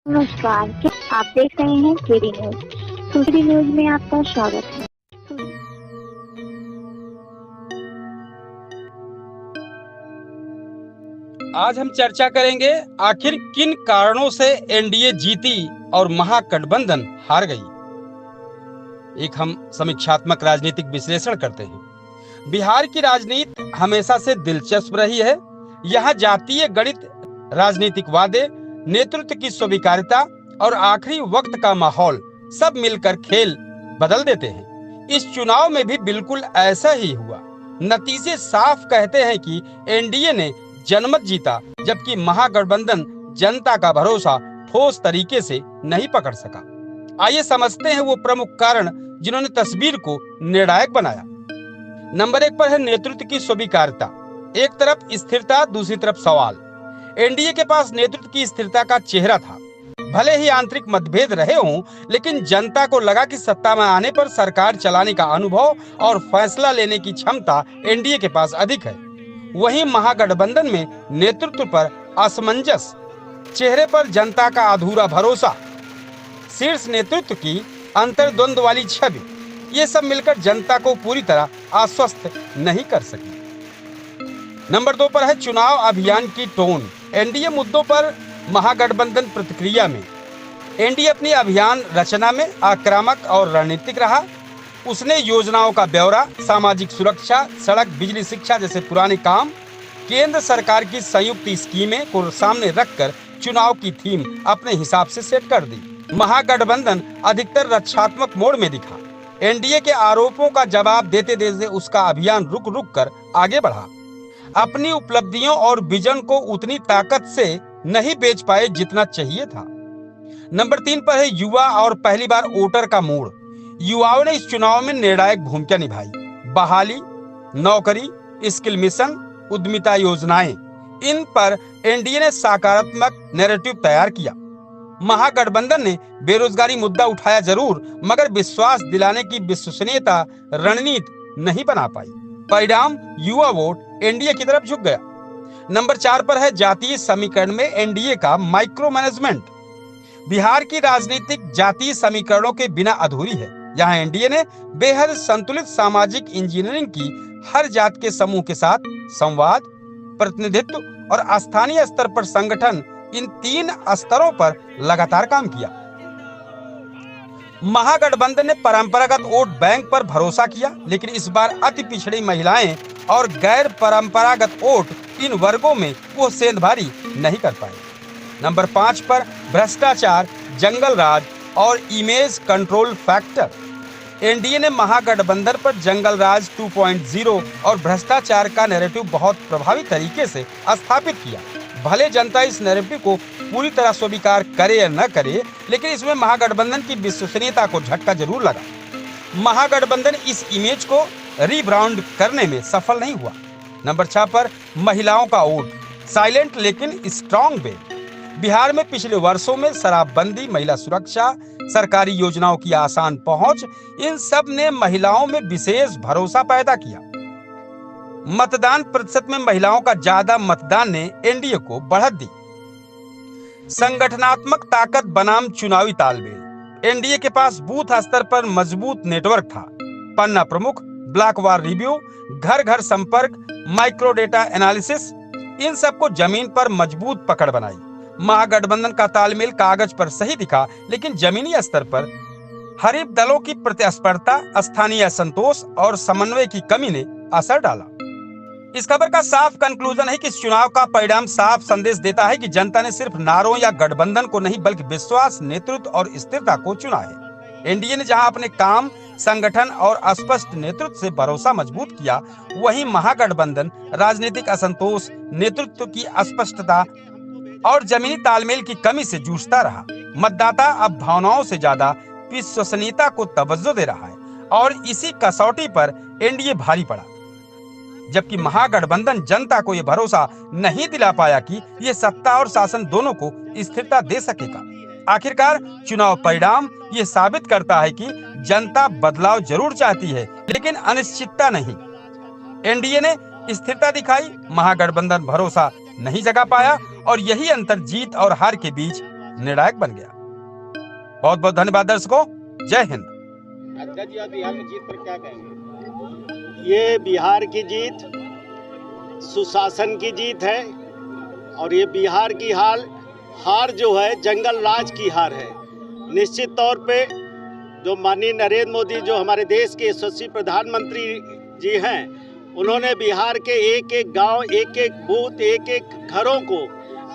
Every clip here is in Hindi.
नमस्कार, क्या आप देख रहे हैं केडी न्यूज। केडी न्यूज में आपका स्वागत है। आज हम चर्चा करेंगे आखिर किन कारणों से एनडीए जीती और महागठबंधन हार गई। एक हम समीक्षात्मक राजनीतिक विश्लेषण करते हैं। बिहार की राजनीति हमेशा से दिलचस्प रही है। यहाँ जातीय गणित, राजनीतिक वादे, नेतृत्व की स्वीकार्यता और आखिरी वक्त का माहौल सब मिलकर खेल बदल देते हैं। इस चुनाव में भी बिल्कुल ऐसा ही हुआ। नतीजे साफ कहते हैं कि एनडीए ने जनमत जीता, जबकि महागठबंधन जनता का भरोसा ठोस तरीके से नहीं पकड़ सका। आइए समझते हैं वो प्रमुख कारण जिन्होंने तस्वीर को निर्णायक बनाया। नंबर 1 पर है नेतृत्व की स्वीकार्यता। एक तरफ स्थिरता, दूसरी तरफ सवाल। एनडीए के पास नेतृत्व की स्थिरता का चेहरा था। भले ही आंतरिक मतभेद रहे हों, लेकिन जनता को लगा कि सत्ता में आने पर सरकार चलाने का अनुभव और फैसला लेने की क्षमता एनडीए के पास अधिक है। वहीं महागठबंधन में नेतृत्व पर असमंजस, चेहरे पर जनता का अधूरा भरोसा, शीर्ष नेतृत्व की अंतर्द्वंद वाली छवि, ये सब मिलकर जनता को पूरी तरह आश्वस्त नहीं कर सकी। नंबर 2 पर है चुनाव अभियान की टोन। एनडीए मुद्दों पर, महागठबंधन प्रतिक्रिया में। एनडीए अपनी अभियान रचना में आक्रामक और रणनीतिक रहा। उसने योजनाओं का ब्यौरा, सामाजिक सुरक्षा, सड़क, बिजली, शिक्षा जैसे पुराने काम, केंद्र सरकार की संयुक्त स्कीमें को सामने रखकर चुनाव की थीम अपने हिसाब से सेट कर दी। महागठबंधन अधिकतर रक्षात्मक मोड में दिखा। एनडीए के आरोपों का जवाब देते देते उसका अभियान रुक रुक कर आगे बढ़ा। अपनी उपलब्धियों और विजन को उतनी ताकत से नहीं बेच पाए जितना चाहिए था। नंबर 3 पर है युवा और पहली बार वोटर का मूड। युवाओं ने इस चुनाव में निर्णायक भूमिका निभाई। बहाली, नौकरी, स्किल मिशन, उद्यमिता योजनाएं, इन पर एनडीए ने सकारात्मक नैरेटिव तैयार किया। महागठबंधन ने बेरोजगारी मुद्दा उठाया जरूर, मगर विश्वास दिलाने की विश्वसनीयता रणनीति नहीं बना पाई। परिणाम, युवा वोट एनडीए की तरफ झुक गया। नंबर 4 पर है जातीय समीकरण में एनडीए का माइक्रो मैनेजमेंट। बिहार की राजनीतिक जातीय समीकरणों के बिना अधूरी है। यहाँ एनडीए ने बेहद संतुलित सामाजिक इंजीनियरिंग की, हर जात के समूह के साथ संवाद, प्रतिनिधित्व और स्थानीय स्तर पर संगठन, इन 3 स्तरों पर लगातार काम किया। महागठबंधन ने परंपरागत वोट बैंक पर भरोसा किया, लेकिन इस बार अति पिछड़ी महिलाएं और गैर परंपरागत वोट, इन वर्गों में वो सेंधमारी नहीं कर पाए। नंबर 5 पर भ्रष्टाचार, जंगल राज और इमेज कंट्रोल फैक्टर। एनडीए ने महागठबंधन पर जंगल राज 2.0 और भ्रष्टाचार का नैरेटिव बहुत प्रभावी तरीके से स्थापित किया। भले जनता इस नैरेटिव को पूरी तरह स्वीकार करे या न करे, लेकिन इसमें महागठबंधन की विश्वसनीयता को झटका जरूर लगा। महागठबंधन इस इमेज को रीब्रांड करने में सफल नहीं हुआ। नंबर 6 पर महिलाओं का वोट, साइलेंट लेकिन स्ट्रॉन्ग वे। बिहार में पिछले वर्षों में शराबबंदी, महिला सुरक्षा, सरकारी योजनाओं की आसान पहुंच, इन सब ने महिलाओं में विशेष भरोसा पैदा किया। मतदान प्रतिशत में महिलाओं का ज्यादा मतदान ने एनडीए को बढ़त दी। संगठनात्मक ताकत बनाम चुनावी तालमेल। एनडीए के पास बूथ स्तर पर मजबूत नेटवर्क था। पन्ना प्रमुख, ब्लॉक वार रिव्यू, घर घर संपर्क, माइक्रो डेटा एनालिसिस, इन सबको जमीन पर मजबूत पकड़ बनाई। महागठबंधन का तालमेल कागज पर सही दिखा, लेकिन जमीनी स्तर पर हरीफ दलों की प्रतिस्पर्धा, स्थानीय असंतोष और समन्वय की कमी ने असर डाला। इस खबर का साफ कंक्लूजन है कि इस चुनाव का परिणाम साफ संदेश देता है कि जनता ने सिर्फ नारों या गठबंधन को नहीं, बल्कि विश्वास, नेतृत्व और स्थिरता को चुना है। एनडीए ने जहां अपने काम, संगठन और स्पष्ट नेतृत्व से भरोसा मजबूत किया, वहीं महागठबंधन राजनीतिक असंतोष, नेतृत्व की अस्पष्टता और जमीनी तालमेल की कमी से जूझता रहा। मतदाता अब भावनाओं से ज्यादा विश्वसनीयता को तवज्जो दे रहा है और इसी कसौटी पर एनडीए भारी पड़ा, जबकि महागठबंधन जनता को यह भरोसा नहीं दिला पाया कि यह सत्ता और शासन दोनों को स्थिरता दे सकेगा। आखिरकार चुनाव परिणाम ये साबित करता है कि जनता बदलाव जरूर चाहती है, लेकिन अनिश्चितता नहीं। एनडीए ने स्थिरता दिखाई, महागठबंधन भरोसा नहीं जगा पाया और यही अंतर जीत और हार के बीच निर्णायक बन गया। बहुत बहुत धन्यवाद दर्शकों, जय हिंद। अध्यक्ष जी, बिहार में जीत पर क्या कहेंगे? ये बिहार की जीत सुशासन की जीत है और ये बिहार की हार जो है जंगल राज की हार है। निश्चित तौर पे जो माननीय नरेंद्र मोदी जो हमारे देश के यशस्वी प्रधानमंत्री जी हैं, उन्होंने बिहार के एक एक गांव, एक एक बूथ, एक एक घरों को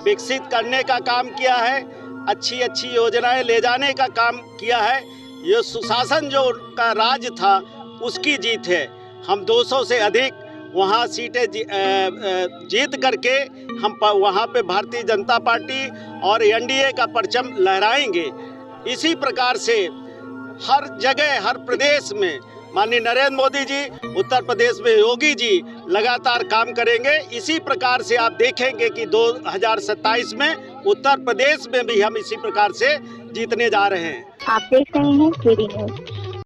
विकसित करने का काम किया है, अच्छी अच्छी योजनाएं ले जाने का काम किया है। ये सुशासन जो उनका राज था उसकी जीत है। हम 200 से अधिक वहाँ सीटें जीत करके हम वहाँ पे भारतीय जनता पार्टी और एनडीए का परचम लहराएंगे। इसी प्रकार से हर जगह, हर प्रदेश में माननीय नरेंद्र मोदी जी, उत्तर प्रदेश में योगी जी लगातार काम करेंगे। इसी प्रकार से आप देखेंगे कि 2027 में उत्तर प्रदेश में भी हम इसी प्रकार से जीतने जा रहे हैं। आप देख रहे हैं केडी न्यूज।